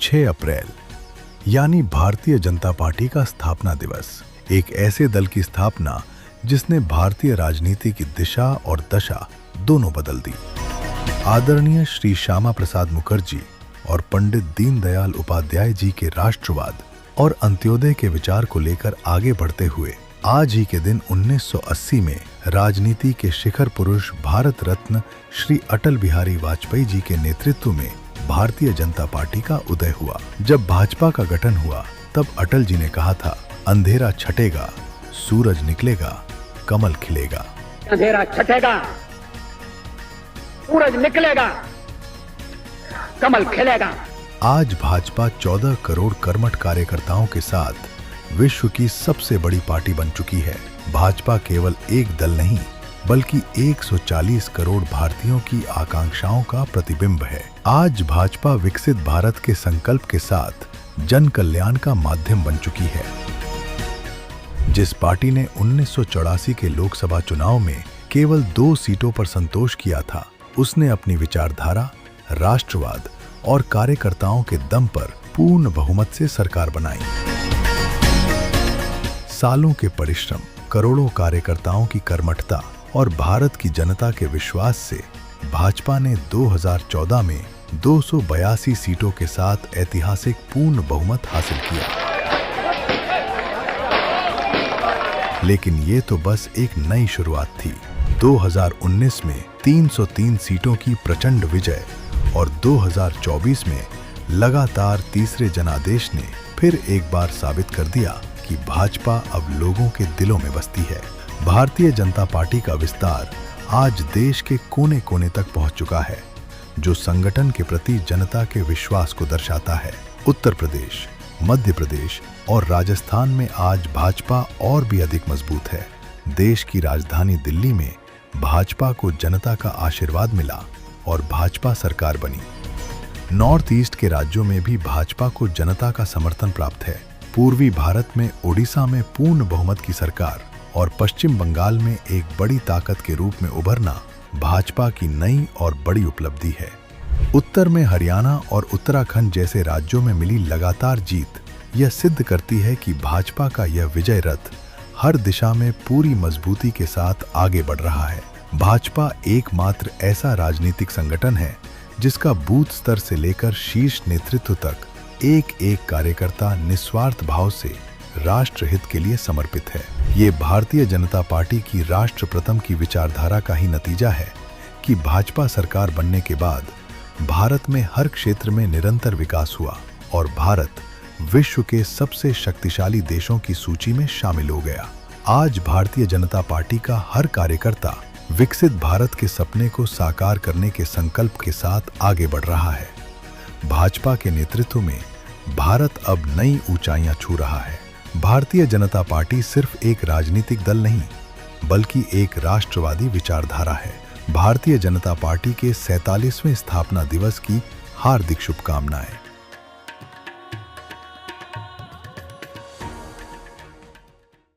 6 अप्रैल यानी भारतीय जनता पार्टी का स्थापना दिवस, एक ऐसे दल की स्थापना जिसने भारतीय राजनीति की दिशा और दशा दोनों बदल दी। आदरणीय श्री श्यामा प्रसाद मुखर्जी और पंडित दीनदयाल उपाध्याय जी के राष्ट्रवाद और अंत्योदय के विचार को लेकर आगे बढ़ते हुए आज ही के दिन 1980 में राजनीति के शिखर पुरुष भारत रत्न श्री अटल बिहारी वाजपेयी जी के नेतृत्व में भारतीय जनता पार्टी का उदय हुआ। जब भाजपा का गठन हुआ तब अटल जी ने कहा था, अंधेरा छटेगा, सूरज निकलेगा, कमल खिलेगा। अंधेरा छटेगा, सूरज निकलेगा, कमल खिलेगा। आज भाजपा 14 करोड़ कर्मठ कार्यकर्ताओं के साथ विश्व की सबसे बड़ी पार्टी बन चुकी है। भाजपा केवल एक दल नहीं बल्कि 140 करोड़ भारतीयों की आकांक्षाओं का प्रतिबिंब है। आज भाजपा विकसित भारत के संकल्प के साथ जन कल्याण का माध्यम बन चुकी है। जिस पार्टी ने 1984 के लोकसभा चुनाव में केवल 2 सीटों पर संतोष किया था, उसने अपनी विचारधारा, राष्ट्रवाद और कार्यकर्ताओं के दम पर पूर्ण बहुमत से सरकार बनाई। सालों के परिश्रम, करोड़ों कार्यकर्ताओं की कर्मठता और भारत की जनता के विश्वास से भाजपा ने 2014 में 282 सीटों के साथ ऐतिहासिक पूर्ण बहुमत हासिल किया। लेकिन ये तो बस एक नई शुरुआत थी। 2019 में 303 सीटों की प्रचंड विजय और 2024 में लगातार तीसरे जनादेश ने फिर एक बार साबित कर दिया कि भाजपा अब लोगों के दिलों में बसती है। भारतीय जनता पार्टी का विस्तार आज देश के कोने कोने तक पहुंच चुका है, जो संगठन के प्रति जनता के विश्वास को दर्शाता है। उत्तर प्रदेश, मध्य प्रदेश और राजस्थान में आज भाजपा और भी अधिक मजबूत है। देश की राजधानी दिल्ली में भाजपा को जनता का आशीर्वाद मिला और भाजपा सरकार बनी। नॉर्थ ईस्ट के राज्यों में भी भाजपा को जनता का समर्थन प्राप्त है। पूर्वी भारत में ओडिशा में पूर्ण बहुमत की सरकार और पश्चिम बंगाल में एक बड़ी ताकत के रूप में उभरना भाजपा की नई और बड़ी उपलब्धि है। उत्तर में हरियाणा और उत्तराखंड जैसे राज्यों में मिली लगातार जीत यह सिद्ध करती है कि भाजपा का यह विजय रथ हर दिशा में पूरी मजबूती के साथ आगे बढ़ रहा है। भाजपा एकमात्र ऐसा राजनीतिक संगठन है जिसका बूथ स्तर से लेकर शीर्ष नेतृत्व तक एक एक कार्यकर्ता निस्वार्थ भाव से राष्ट्र हित के लिए समर्पित है। ये भारतीय जनता पार्टी की राष्ट्र प्रथम की विचारधारा का ही नतीजा है कि भाजपा सरकार बनने के बाद भारत में हर क्षेत्र में निरंतर विकास हुआ और भारत विश्व के सबसे शक्तिशाली देशों की सूची में शामिल हो गया। आज भारतीय जनता पार्टी का हर कार्यकर्ता विकसित भारत के सपने को साकार करने के संकल्प के साथ आगे बढ़ रहा है। भाजपा के नेतृत्व में भारत अब नई ऊंचाइयां छू रहा है। भारतीय जनता पार्टी सिर्फ एक राजनीतिक दल नहीं बल्कि एक राष्ट्रवादी विचारधारा है। भारतीय जनता पार्टी के 47वें स्थापना दिवस की हार्दिक शुभकामनाएं।